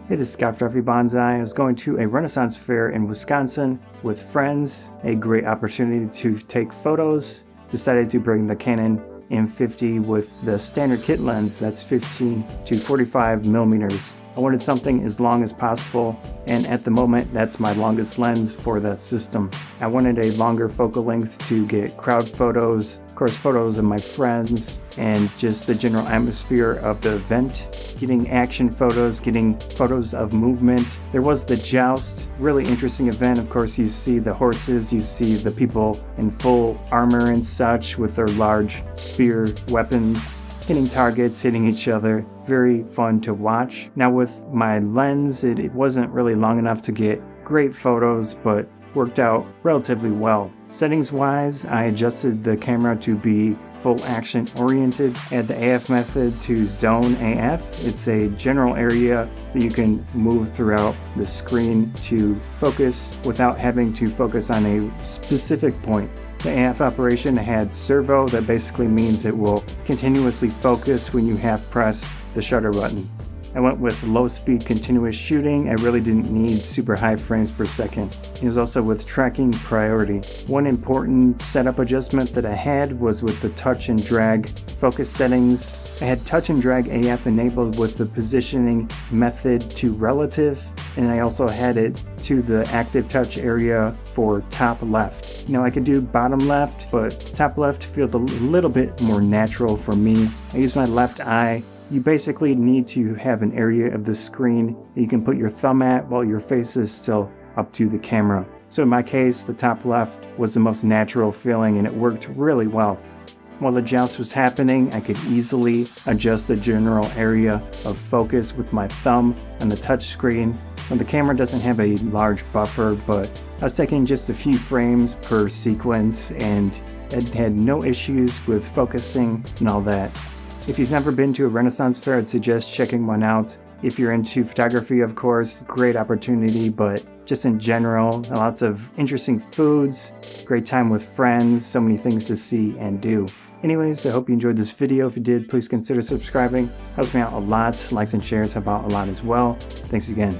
Hey, this is Scott Duffy Bonsai. I was going to a Renaissance fair in Wisconsin with friends. A great opportunity to take photos. Decided to bring the Canon M50 with the standard kit lens that's 15 to 45 millimeters. I wanted something as long as possible, and at the moment that's my longest lens for that system. I wanted a longer focal length to get crowd photos, of course photos of my friends, and just the general atmosphere of the event. Getting action photos, getting photos of movement. There was the Joust, really interesting event. Of course you see the horses, you see the people in full armor and such with their large spear weapons, hitting targets, hitting each other. Very fun to watch. Now with my lens, it wasn't really long enough to get great photos, but worked out relatively well. Settings wise, I adjusted the camera to be full action oriented. Add the AF method to zone AF. It's a general area that you can move throughout the screen to focus without having to focus on a specific point. The AF operation had servo, that basically means it will continuously focus when you half press the shutter button. I went with low speed continuous shooting. I really didn't need super high frames per second. It was also with tracking priority. One important setup adjustment that I had was with the touch and drag focus settings. I had touch and drag AF enabled with the positioning method to relative, and I also had it to the active touch area for top left. Now I could do bottom left, but top left feels a little bit more natural for me. I use my left eye. You basically need to have an area of the screen that you can put your thumb at while your face is still up to the camera. So in my case, the top left was the most natural feeling and it worked really well. While the Joust was happening, I could easily adjust the general area of focus with my thumb on the touch screen. Now, the camera doesn't have a large buffer, but I was taking just a few frames per sequence and it had no issues with focusing and all that. If you've never been to a Renaissance fair, I'd suggest checking one out. If you're into photography, of course, great opportunity, but just in general, lots of interesting foods, great time with friends, so many things to see and do. Anyways, I hope you enjoyed this video. If you did, please consider subscribing. Helps me out a lot. Likes and shares help out a lot as well. Thanks again.